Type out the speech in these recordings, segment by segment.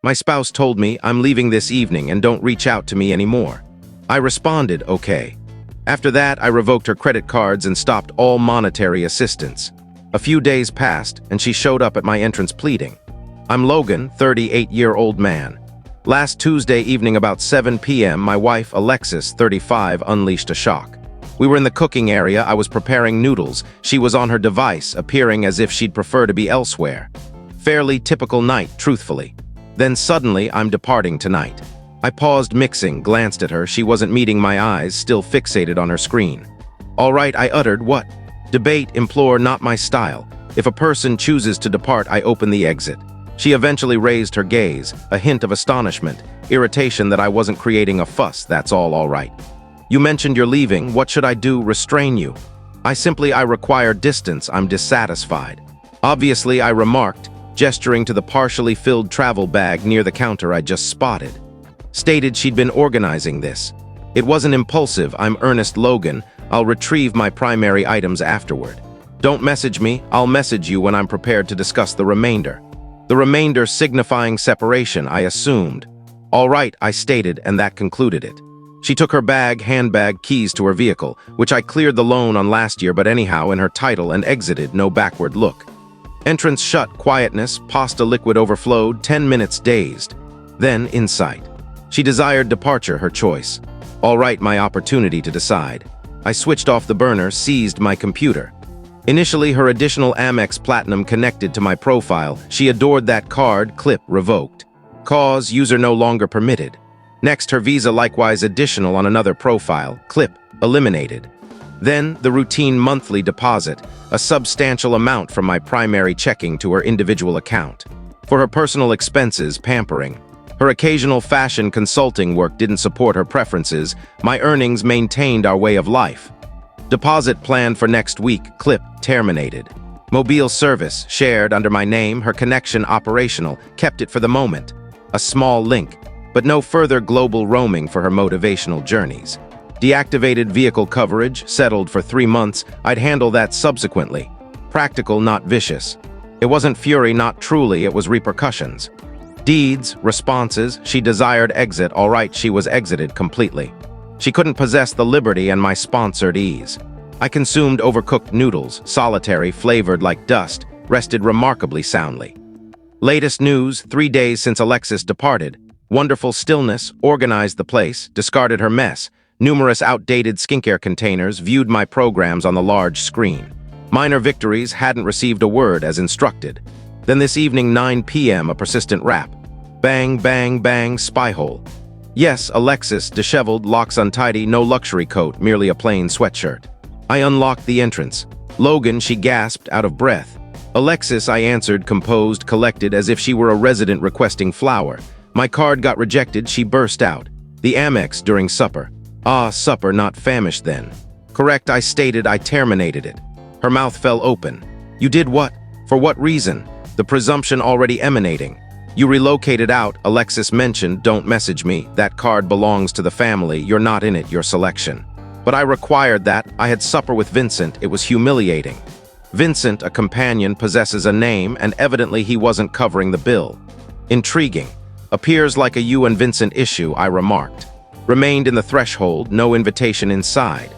My spouse told me I'm leaving this evening and don't reach out to me anymore. I responded, okay. After that, I revoked her credit cards and stopped all monetary assistance. A few days passed, and she showed up at my entrance pleading. I'm Logan, 38-year-old man. Last Tuesday evening about 7 p.m., my wife, Alexis, 35, unleashed a shock. We were in the cooking area. I was preparing noodles. She was on her device, appearing as if she'd prefer to be elsewhere. Fairly typical night, truthfully. Then suddenly, I'm departing tonight. I paused mixing, glanced at her. She wasn't meeting my eyes, still fixated on her screen. All right, I uttered, what? Debate, implore, not my style. If a person chooses to depart, I open the exit. She eventually raised her gaze, a hint of astonishment, irritation that I wasn't creating a fuss, that's all right. You mentioned you're leaving, what should I do, restrain you? I require distance, I'm dissatisfied. Obviously, I remarked, gesturing to the partially filled travel bag near the counter I just spotted. Stated she'd been organizing this. It wasn't impulsive, I'm Ernest Logan, I'll retrieve my primary items afterward. Don't message me, I'll message you when I'm prepared to discuss the remainder. The remainder signifying separation, I assumed. All right, I stated, and that concluded it. She took her bag, handbag, keys to her vehicle, which I cleared the loan on last year but anyhow in her title and exited, no backward look. Entrance shut, quietness, pasta liquid overflowed, 10 minutes dazed. Then insight. She desired departure, her choice. All right, my opportunity to decide. I switched off the burner, seized my computer. Initially, her additional Amex Platinum connected to my profile. She adored that card, clip revoked. Cause, user no longer permitted. Next, her Visa likewise additional on another profile, clip eliminated. Then, the routine monthly deposit, a substantial amount from my primary checking to her individual account. For her personal expenses, pampering. Her occasional fashion consulting work didn't support her preferences. My earnings maintained our way of life. Deposit planned for next week, clip terminated. Mobile service, shared under my name, her connection operational, kept it for the moment. A small link, but no further global roaming for her motivational journeys. Deactivated vehicle coverage, settled for 3 months, I'd handle that subsequently. Practical, not vicious. It wasn't fury, not truly, it was repercussions. Deeds, responses, she desired exit, all right, she was exited completely. She couldn't possess the liberty and my sponsored ease. I consumed overcooked noodles, solitary, flavored like dust, rested remarkably soundly. Latest news, 3 days since Alexis departed. Wonderful stillness, organized the place, discarded her mess. Numerous outdated skincare containers, viewed my programs on the large screen. Minor victories, hadn't received a word as instructed. Then this evening, 9 p.m., a persistent rap. Bang, bang, bang, spy hole. Yes, Alexis, disheveled, locks untidy, no luxury coat, merely a plain sweatshirt. I unlocked the entrance. Logan, she gasped, out of breath. Alexis, I answered, composed, collected, as if she were a resident requesting flour. My card got rejected, she burst out. The Amex during supper. Ah, supper, not famished then. Correct, I stated, I terminated it. Her mouth fell open. You did what? For what reason? The presumption already emanating. You relocated out, Alexis mentioned, don't message me, that card belongs to the family, you're not in it, your selection. But I required that, I had supper with Vincent, it was humiliating. Vincent, a companion, possesses a name, and evidently he wasn't covering the bill. Intriguing. Appears like a you and Vincent issue, I remarked. Remained in the threshold, no invitation inside.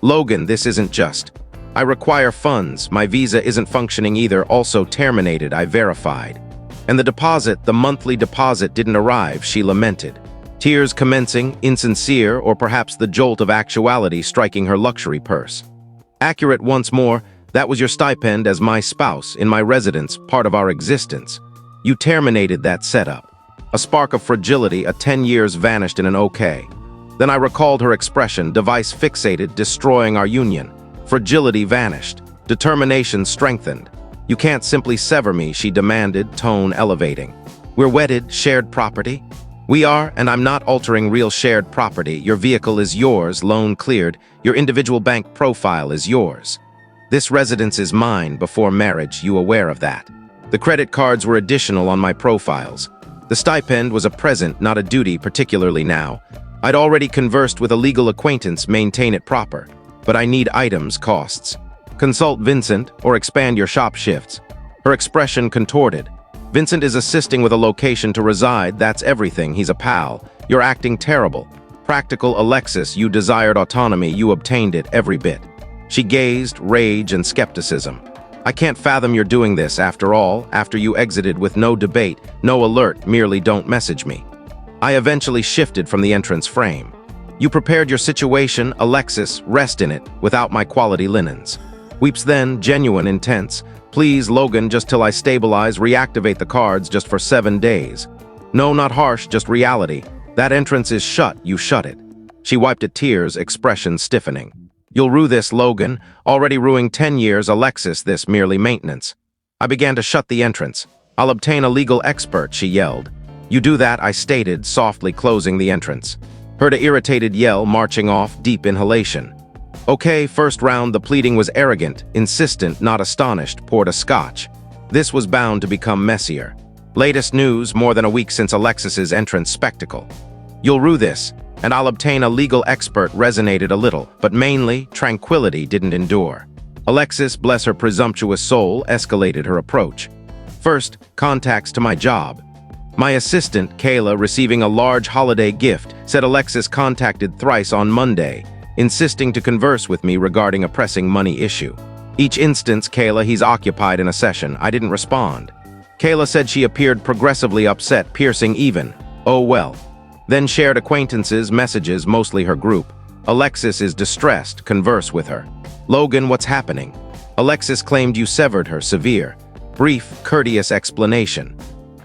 Logan, this isn't just. I require funds, my visa isn't functioning either, also terminated, I verified. And the deposit, the monthly deposit didn't arrive, she lamented. Tears commencing, insincere, or perhaps the jolt of actuality striking her luxury purse. Accurate once more, that was your stipend as my spouse, in my residence, part of our existence. You terminated that setup. A spark of fragility, a 10 years vanished in an okay. Then I recalled her expression, device fixated, destroying our union. Fragility vanished. Determination strengthened. You can't simply sever me, she demanded, tone elevating. We're wedded, shared property? We are, and I'm not altering real shared property. Your vehicle is yours, loan cleared. Your individual bank profile is yours. This residence is mine before marriage, you aware of that. The credit cards were additional on my profiles. The stipend was a present, not a duty, particularly now. I'd already conversed with a legal acquaintance, maintain it proper. But I need items, costs. Consult Vincent or expand your shop shifts. Her expression contorted. Vincent is assisting with a location to reside, that's everything, he's a pal. You're acting terrible. Practical Alexis, you desired autonomy, you obtained it every bit. She gazed, rage, and skepticism. I can't fathom you're doing this, after all, after you exited with no debate, no alert, merely don't message me. I eventually shifted from the entrance frame. You prepared your situation, Alexis, rest in it, without my quality linens. Weeps then, genuine, intense. Please, Logan, just till I stabilize, reactivate the cards just for 7 days. No, not harsh, just reality. That entrance is shut, you shut it. She wiped at tears, expression stiffening. You'll rue this, Logan. Already ruining 10 years, Alexis, this merely maintenance. I began to shut the entrance. I'll obtain a legal expert, she yelled. You do that, I stated, softly closing the entrance. Heard an irritated yell, marching off, deep inhalation. Okay, first round, the pleading was arrogant, insistent, not astonished, poured a scotch. This was bound to become messier. Latest news, more than a week since Alexis's entrance spectacle. You'll rue this, and I'll obtain a legal expert resonated a little, but mainly, tranquility didn't endure. Alexis, bless her presumptuous soul, escalated her approach. First, contacts to my job. My assistant, Kayla, receiving a large holiday gift, said Alexis contacted thrice on Monday, insisting to converse with me regarding a pressing money issue. Each instance, Kayla, he's occupied in a session. I didn't respond. Kayla said she appeared progressively upset, piercing even. Oh well. Then shared acquaintances, messages, mostly her group. Alexis is distressed, converse with her. Logan, what's happening? Alexis claimed you severed her, severe. Brief, courteous explanation.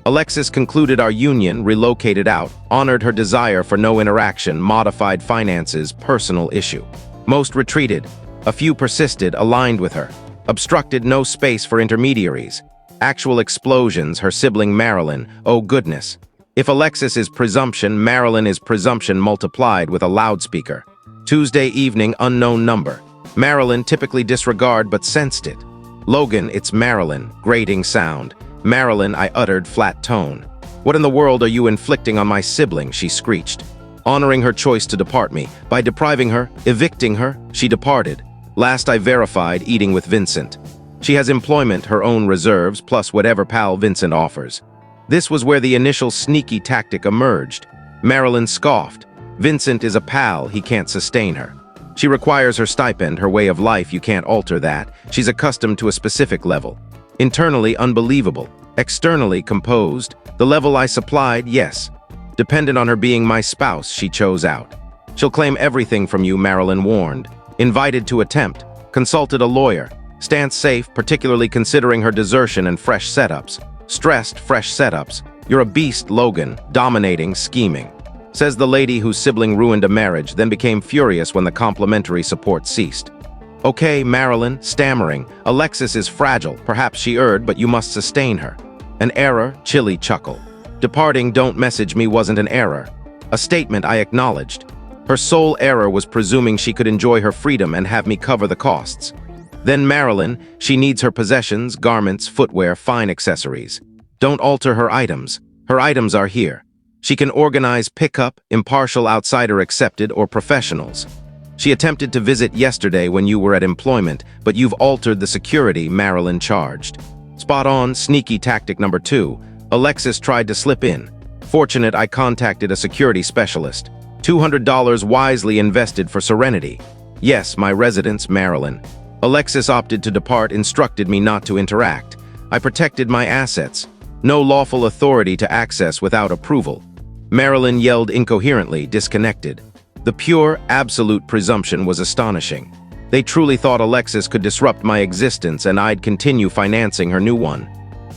Alexis concluded our union, relocated out, honored her desire for no interaction, modified finances, personal issue. Most retreated. A few persisted, aligned with her. Obstructed, no space for intermediaries. Actual explosions, her sibling Marilyn, oh goodness. If Alexis is presumption, Marilyn is presumption multiplied with a loudspeaker. Tuesday evening, unknown number. Marilyn typically disregard but sensed it. Logan, it's Marilyn, grating sound. Marilyn, I uttered, flat tone. What in the world are you inflicting on my sibling, she screeched. Honoring her choice to depart me. By depriving her, evicting her, she departed. Last I verified, eating with Vincent. She has employment, her own reserves, plus whatever pal Vincent offers. This was where the initial sneaky tactic emerged. Marilyn scoffed. Vincent is a pal, he can't sustain her. She requires her stipend, her way of life, you can't alter that. She's accustomed to a specific level. Internally unbelievable, externally composed. The level I supplied, yes. Dependent on her being my spouse, she chose out. She'll claim everything from you, Marilyn warned. Invited to attempt. Consulted a lawyer. Stance safe, particularly considering her desertion and fresh setups. Stressed, fresh setups. You're a beast, Logan. Dominating, scheming. Says the lady whose sibling ruined a marriage, then became furious when the complimentary support ceased. Okay, Marilyn, stammering. Alexis is fragile, perhaps she erred, but you must sustain her. An error, chilly chuckle. Departing, don't message me wasn't an error. A statement I acknowledged. Her sole error was presuming she could enjoy her freedom and have me cover the costs. Then Marilyn, she needs her possessions, garments, footwear, fine accessories. Don't alter her items. Her items are here. She can organize pickup, impartial outsider accepted, or professionals. She attempted to visit yesterday when you were at employment, but you've altered the security, Marilyn charged. Spot on, sneaky tactic number 2. Alexis tried to slip in. Fortunate I contacted a security specialist. $200 wisely invested for serenity. Yes, my residence, Marilyn. Alexis opted to depart, instructed me not to interact. I protected my assets. No lawful authority to access without approval. Marilyn yelled incoherently, disconnected. The pure, absolute presumption was astonishing. They truly thought Alexis could disrupt my existence and I'd continue financing her new one.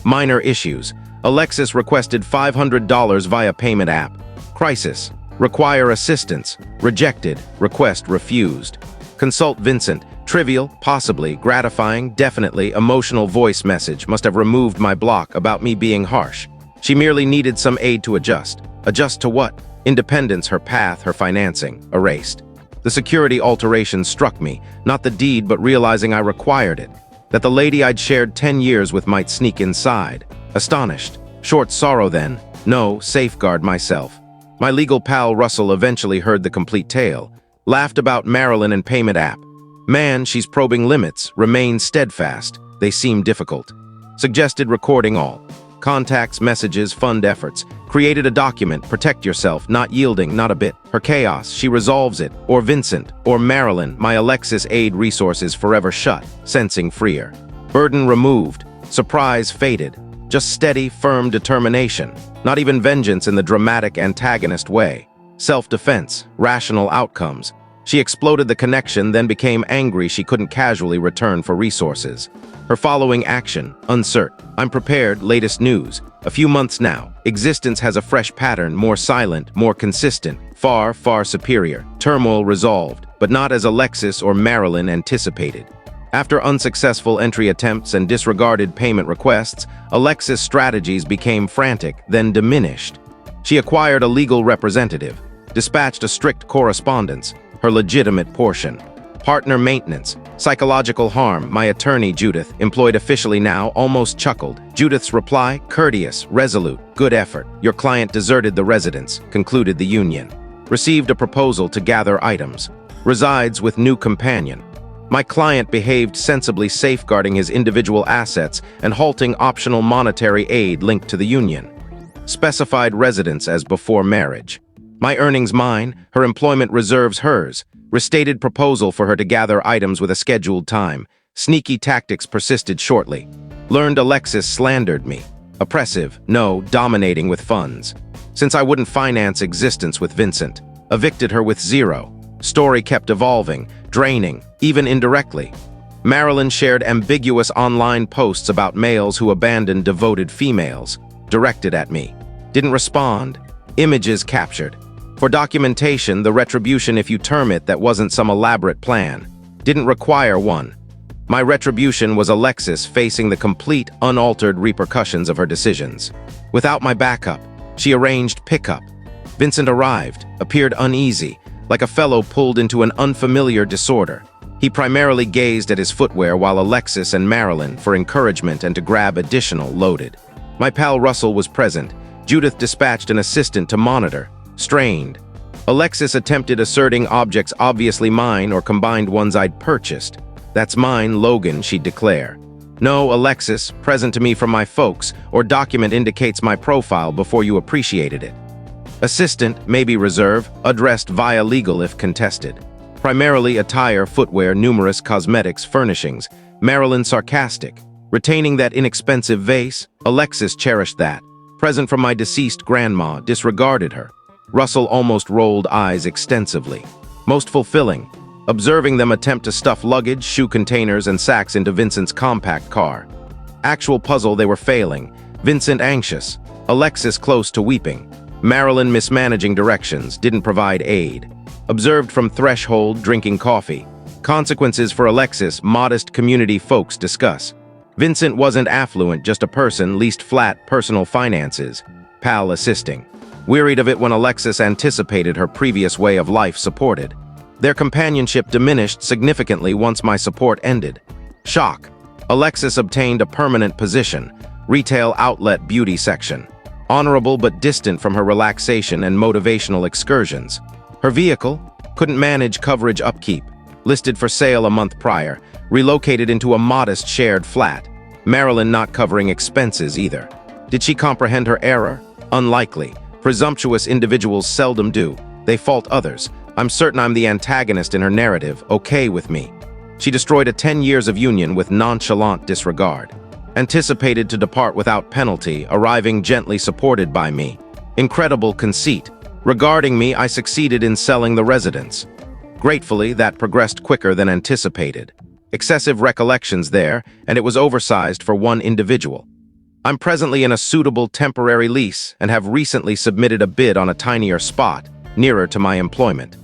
Minor issues. Alexis requested $500 via payment app. Crisis. Require assistance. Rejected. Request refused. Consult Vincent. Trivial, possibly, gratifying, definitely, emotional voice message must have removed my block about me being harsh. She merely needed some aid to adjust. Adjust to what? Independence, her path, her financing, erased. The security alteration struck me, not the deed but realizing I required it. That the lady I'd shared 10 years with might sneak inside. Astonished. Short sorrow then. No, safeguard myself. My legal pal Russell eventually heard the complete tale. Laughed about Marilyn and payment app. Man, she's probing limits, remain steadfast. They seem difficult. Suggested recording all. Contacts, messages, fund efforts. Created a document, protect yourself, not yielding, not a bit. Her chaos, she resolves it. Or Vincent, or Marilyn, my Alexis aid resources forever shut, sensing freer. Burden removed, surprise faded. Just steady, firm determination. Not even vengeance in the dramatic antagonist way. Self-defense, rational outcomes. She exploded the connection, then became angry she couldn't casually return for resources. Her following action, uncertain. I'm prepared, latest news. A few months now. Existence has a fresh pattern, more silent, more consistent. Far, far superior. Turmoil resolved, but not as Alexis or Marilyn anticipated. After unsuccessful entry attempts and disregarded payment requests, Alexis' strategies became frantic, then diminished. She acquired a legal representative, dispatched a strict correspondence, her legitimate portion. Partner maintenance, psychological harm, my attorney Judith, employed officially now, almost chuckled. Judith's reply, courteous, resolute, good effort. Your client deserted the residence, concluded the union. Received a proposal to gather items. Resides with new companion. My client behaved sensibly, safeguarding his individual assets and halting optional monetary aid linked to the union. Specified residence as before marriage. My earnings mine, her employment reserves hers. Restated proposal for her to gather items with a scheduled time. Sneaky tactics persisted shortly. Learned Alexis slandered me. Oppressive, no, dominating with funds. Since I wouldn't finance existence with Vincent. Evicted her with zero. Story kept evolving, draining, even indirectly. Marilyn shared ambiguous online posts about males who abandoned devoted females. Directed at me. Didn't respond. Images captured. For documentation, the retribution, if you term it, that wasn't some elaborate plan. Didn't require one. My retribution was Alexis facing the complete, unaltered repercussions of her decisions. Without my backup, she arranged pickup. Vincent arrived, appeared uneasy, like a fellow pulled into an unfamiliar disorder. He primarily gazed at his footwear while Alexis and Marilyn, for encouragement and to grab additional, loaded. My pal Russell was present. Judith dispatched an assistant to monitor. Strained. Alexis attempted asserting objects obviously mine or combined ones I'd purchased. That's mine, Logan, she'd declare. No, Alexis, present to me from my folks, or document indicates my profile before you appreciated it. Assistant, maybe reserve, addressed via legal if contested. Primarily attire, footwear, numerous cosmetics, furnishings. Marilyn sarcastic. Retaining that inexpensive vase, Alexis cherished that. Present from my deceased grandma, disregarded her. Russell almost rolled eyes extensively. Most fulfilling. Observing them attempt to stuff luggage, shoe containers, and sacks into Vincent's compact car. Actual puzzle, they were failing. Vincent anxious. Alexis close to weeping. Marilyn mismanaging directions, didn't provide aid. Observed from threshold, drinking coffee. Consequences for Alexis, modest community folks discuss. Vincent wasn't affluent, just a person, least flat, personal finances. Pal assisting. Wearied of it when Alexis anticipated her previous way of life supported. Their companionship diminished significantly once my support ended. Shock. Alexis obtained a permanent position, retail outlet beauty section. Honorable but distant from her relaxation and motivational excursions. Her vehicle couldn't manage coverage upkeep. Listed for sale a month prior, relocated into a modest shared flat. Marilyn not covering expenses either. Did she comprehend her error? Unlikely. Presumptuous individuals seldom do. They fault others. I'm certain I'm the antagonist in her narrative, okay with me. She destroyed a 10 years of union with nonchalant disregard. Anticipated to depart without penalty, arriving gently supported by me. Incredible conceit. Regarding me, I succeeded in selling the residence. Gratefully, that progressed quicker than anticipated. Excessive recollections there, and it was oversized for one individual. I'm presently in a suitable temporary lease and have recently submitted a bid on a tinier spot, nearer to my employment.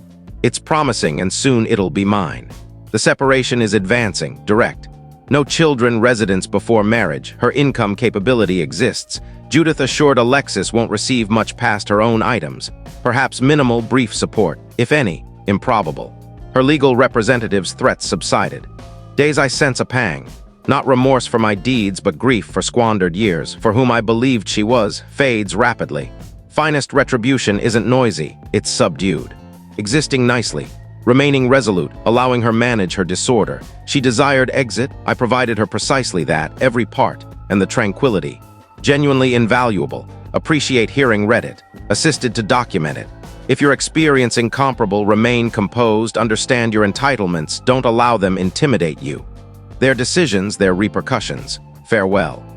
It's promising and soon it'll be mine. The separation is advancing, direct. No children, residence before marriage, her income capability exists. Judith assured Alexis won't receive much past her own items. Perhaps minimal, brief support, if any, improbable. Her legal representative's threats subsided. Days I sense a pang. Not remorse for my deeds, but grief for squandered years, for whom I believed she was, fades rapidly. Finest retribution isn't noisy, it's subdued. Existing nicely, remaining resolute, allowing her manage her disorder. She desired exit, I provided her precisely that, every part, and the tranquility. Genuinely invaluable. Appreciate hearing Reddit. Assisted to document it. If you're experiencing comparable, remain composed, understand your entitlements, don't allow them intimidate you. Their decisions, their repercussions. Farewell.